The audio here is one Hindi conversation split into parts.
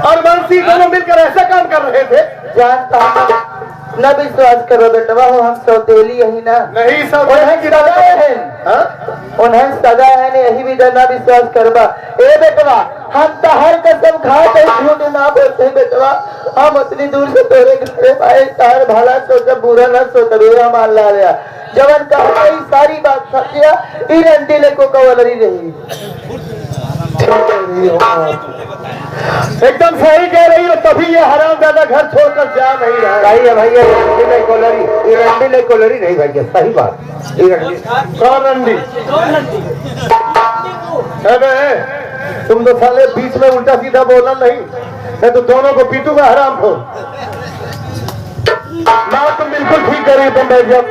और बंसी दोनों मिलकर ऐसा काम कर रहे थे। जानता न विश्वास करो बेटवा हो, हम सौतेली यही ना नहीं सब उन्हें सजा है ने यही भी ना विश्वास करबा। ए बेटवा हम तो हर कसम खाते झूठ ना बोलते बेटवा। हम उतनी दूर से तोरे घरे आए, तार भला सोचा बुरा ना सोच बेरा मान ला लिया। जवन कहा सारी बात सत्या ई रंडीले को कवलरी रही। एकदम सही कह रही हो, तभी ये हरामजादा घर छोड़कर जा नहीं रहा है। भैया भैया रंडी कोलरी नहीं भैया, सही बात। कौन रंडी? अबे तुम तो साले बीच में उल्टा सीधा बोलना नहीं, मैं तो दोनों को पीटूंगा हराम को। ना तुम बिल्कुल ठीक कर रही, तुम बैठ जाओ,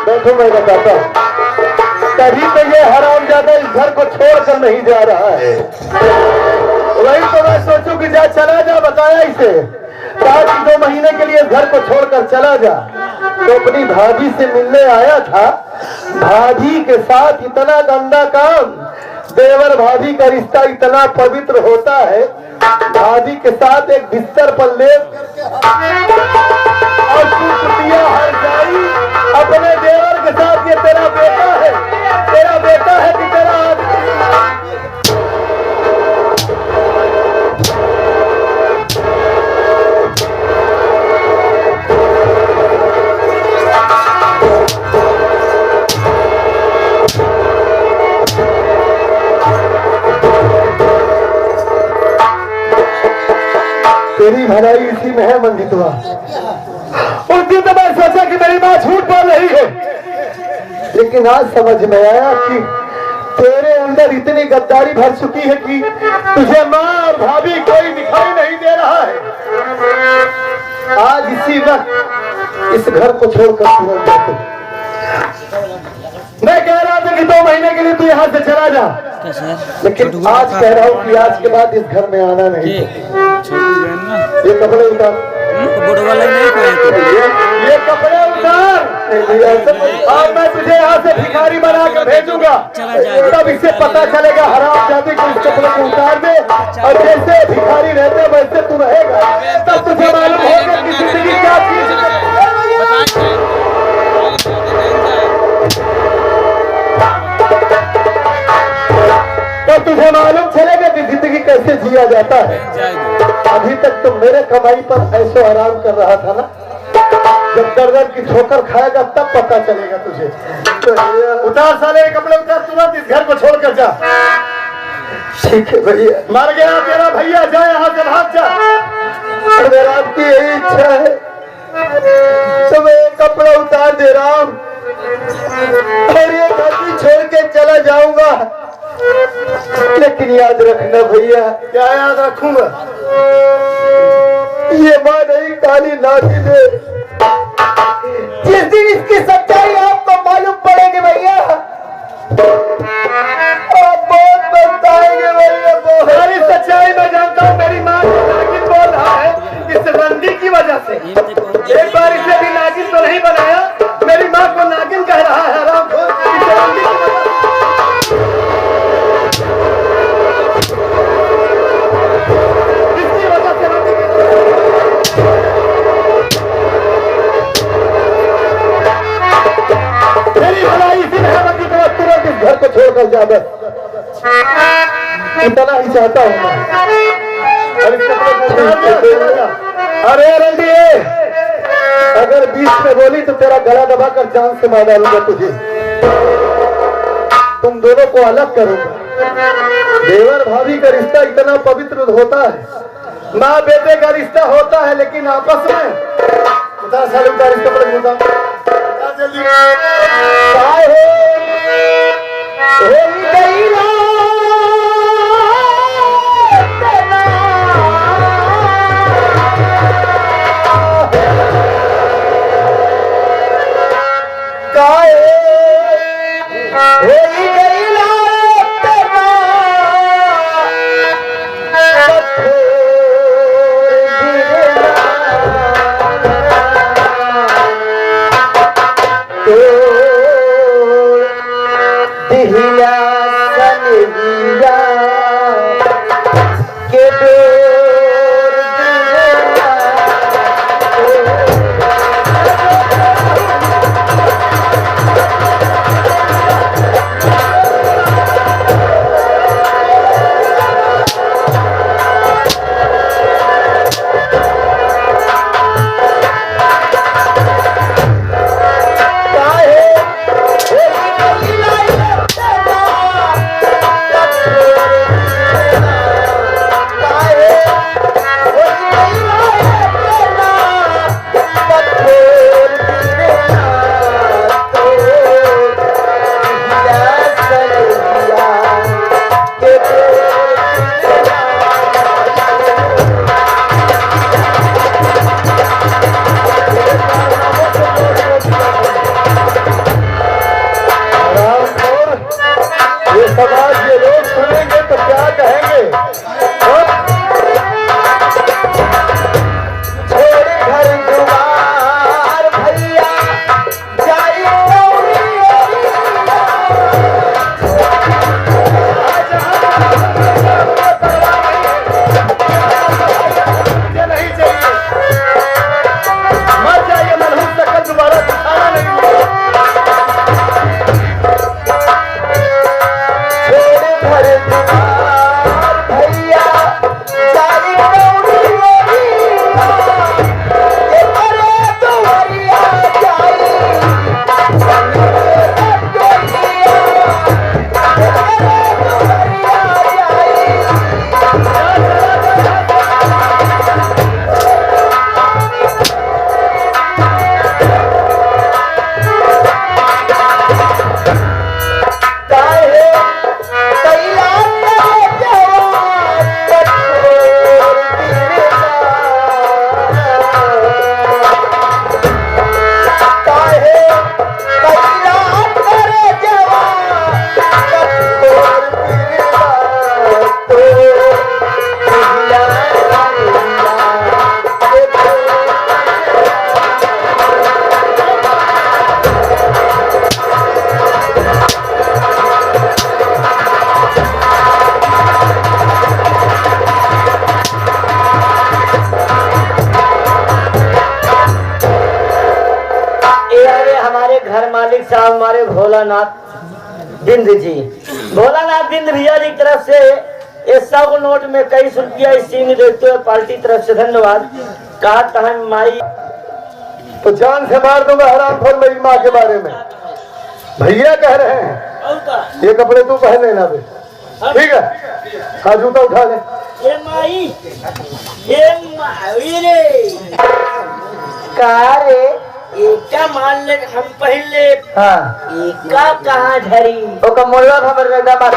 बैठो मैं बताता हूँ। तभी तो ये हरामजादा इस घर को छोड़कर नहीं जा रहा है। वही तो मैं सोचूं कि जा चला जा, बताया इसे कहा कि 2 महीने के लिए घर को छोड़कर चला जा। तो अपनी भाभी से मिलने आया था, भाभी के साथ इतना गंदा काम। देवर भाभी का रिश्ता इतना पवित्र होता है, भाभी के साथ एक बिस्तर पर लेट और कुटिया हर जाई अपने देवर के साथ। ये तेरा बेटा है, तेरा बेटा है कि तेरा तेरी भलाई इसी में है मंजितवा। उस दिन तो मैं सोचा कि मेरी माँ झूठ बोल रही है, लेकिन आज समझ में आया कि तेरे अंदर इतनी गद्दारी भर चुकी है कि तुझे माँ और भाभी कोई दिखाई नहीं दे रहा है। आज इसी वक्त इस घर को छोड़कर तुरंत जा। मैं कह रहा था कि 2 महीने के लिए तू यहाँ से चला जा, लेकिन आज कह रहा हूँ कि आज के बाद इस घर में आना नहीं। ये कपड़े उतार, ये कपड़े उतार, और मैं तुझे यहाँ से भिखारी बना कर भेजूंगा। तब इससे पता चलेगा हराम जाति को इस कपड़े को उतार दे, और जैसे भिखारी रहते वैसे तू रहेगा। तब तुझे मालूम होगा कि जिंदगी क्या चीज है। तो तुझे मालूम चलेगा कि जिंदगी कैसे जिया जाता है। अभी तक तुम मेरे कमाई पर ऐसो आराम कर रहा था ना, जब दर्द की ठोकर खाएगा तब पता चलेगा तुझे। उतार साले कपड़े उतार, तुरंत इस घर को छोड़कर जा। ठीक है भैया। मर गया तेरा भैया, जा यहाँ से भाग जा। अगर आपकी यही इच्छा है तो मैं कपड़ा उतार दे रहा हूँ और ये धरती छोड़ के चला जाऊंगा। लेकिन याद रखना भैया। क्या याद रखूंगा? ये माँ नहीं काली नागिन है। जिस दिन इसकी सच्चाई आपको मालूम पड़ेगी भैया, आप बहुत पछताएंगे भैया। सारी सच्चाई मैं जानता हूँ। मेरी माँ नागिन बोल रहा है इस रंडी की वजह से। एक बार इसे भी नागिन तो नहीं बनाया, मेरी माँ को नागिन कह रहा है हराम खोर इस रंडी की वजह से। घर को छोड़कर जा, बस इतना ही चाहता हूँ मैं। अरे रंडी, अगर बीच में बोली तो तेरा गला दबाकर जान से मार डालूंगा तुझे। तुम दोनों को अलग करूंगा। देवर भाभी का रिश्ता इतना पवित्र होता है, माँ बेटे का रिश्ता होता है, लेकिन आपस में उतार साले उतार इस कपड़े को उतार जल्दी। भोलानाथ बिंद जी, भोलानाथ बिंद भैया जी की तरफ से ये 100 नोट में कई रुपया इस चीज देते हुए पार्टी तरफ से धन्यवाद। कहा कहा माई तो जान से मार दूंगा हराम खोर मेरी माँ के बारे में। भैया कह रहे हैं ये कपड़े तू पहन लेना बे, ठीक है? हाँ जूता उठा ले। ये माई रे कहा रे एका मान ले हम पहले हाँ एका कहाँ धरी ओका मोला खबर बेटा बात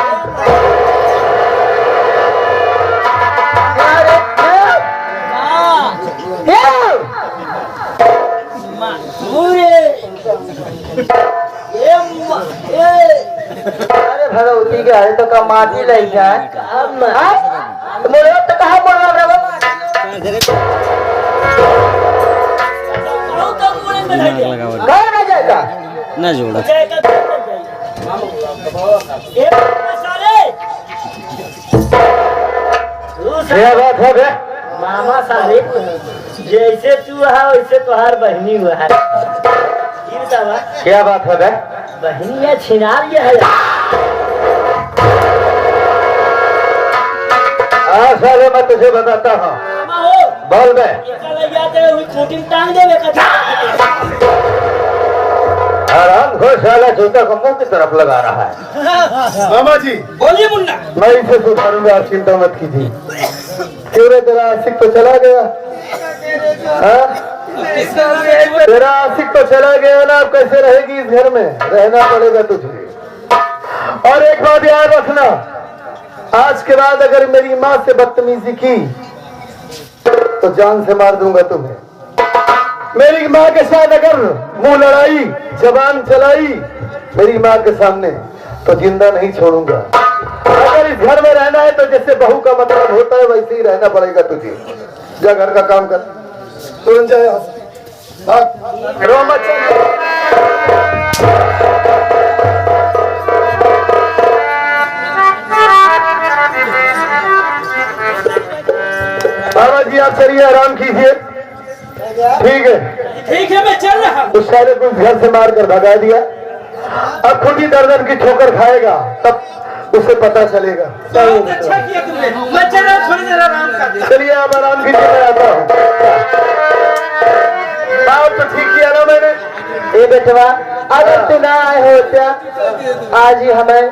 अरे भगवती के हरे तो का माटी लग जाए मोला तो कहाँ बोल रहा कहाँ जाएगा ना जोड़ा बात है बे? मामा साहब जैसे तू है वैसे तुहार बहनी हुआ है। क्या बात है बे? बहनी है छिनार ये है हाँ साले मैं तुझे बताता हूँ, बोल बे। आराम खो साला जूता को मुंह की तरफ लगा रहा है। मामा जी बोलिए मुन्ना। मैं इसे सुधारूंगा, आप चिंता मत कीजिए। क्यों रे तेरा आशिक तो चला गया? हाँ? तेरा आशिक तो चला गया ना, अब कैसे रहेगी इस घर में? रहना पड़ेगा तुझे। और एक बात याद रखना, आज के बाद अगर मेरी माँ से बदतमीजी की तो जान से मार दूंगा तुम्हें। मेरी माँ के साथ अगर मुंह लड़ाई, जबान चलाई मेरी माँ के सामने तो जिंदा नहीं छोड़ूंगा। अगर इस घर में रहना है तो जैसे बहू का मतलब होता है वैसे ही रहना पड़ेगा तुझे। जा घर का काम कर, तुरंत जाए यहाँ से। भाग, रो मत चल। बाबा जी आप चलिए, आराम कीजिए, ठीक है मैं चल रहा हूँ। उस साले को घर से मार कर भगा दिया, अब खुद ही दर्जन की ठोकर खाएगा, तब उसे पता चलेगा। बहुत अच्छा किया तुमने। मैं चल रहा हूँ, थोड़ी देर आराम कर। चलिए आप आराम कीजिए, मैं आता हूँ। बात तो ठीक किया ना मैंने? ए बेटवा अगर तू ना आए हो क्या आज ही हमें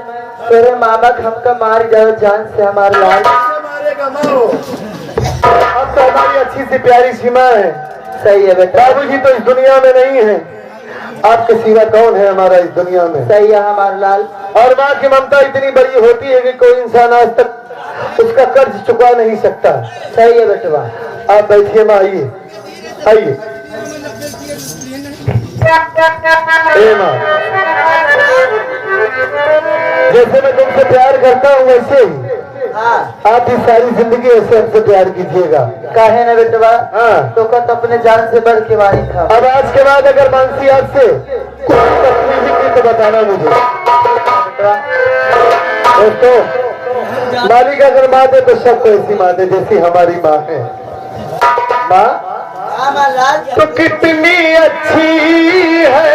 तेरे मामा हमका मार जाओ जान से हमारे लाल। अब तो हमारी अच्छी सी प्यारी सीमा है। सही है बेटा। बाबूजी तो इस दुनिया में नहीं है, आपके सिवा कौन है हमारा इस दुनिया में? सही है हमारे लाल। और माँ की ममता इतनी बड़ी होती है कि कोई इंसान आज तक उसका कर्ज चुका नहीं सकता। सही है बेटवा। आप बैठिए माँ, आइए आइए। माँ जैसे मैं तुमसे प्यार करता हूँ वैसे ही आप इस सारी जिंदगी ऐसे हमसे प्यार कीजिएगा। काहे ना बेटवा? हाँ तो कत अपने जान से बढ़ के मारी था। अब आज के बाद अगर मानसी आपसे कुछ तकलीफ की तो बताना मुझे। दोस्तों मालिक अगर माँ दे तो सब ऐसी माँ दे जैसी हमारी माँ है। माँ तो कितनी अच्छी है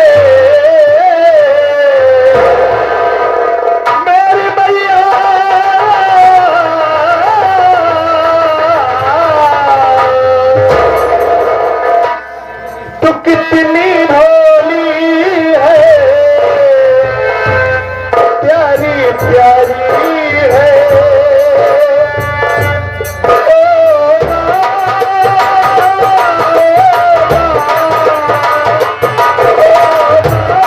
मेरी मैया, तो कितनी भोली है, प्यारी प्यारी है। Oh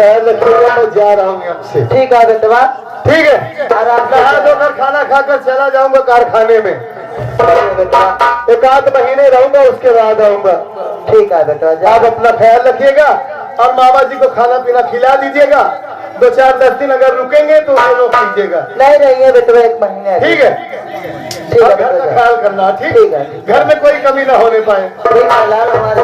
ख्याल रखिएगा, मैं जा रहा हूँ यहाँ से। ठीक है बेटवा। ठीक है, आराम से नहा धोकर खाना खाकर चला जाऊंगा कारखाने में। बेटवा। एक आध महीने रहूंगा, उसके बाद आऊंगा। ठीक है बेटवा, जा। आप अपना ख्याल रखिएगा और मामा जी को खाना पीना खिला दीजिएगा। 2-4-10 दिन अगर रुकेंगे तो उसे रोक लीजिएगा। नहीं रहिए बेटवा, 1 महीने। ठीक है, ठीक और है घर का बेटवा। ख्याल करना। ठीक ठीक है। घर में कोई कमी ना होने पाए। ठीक है लाल हमारे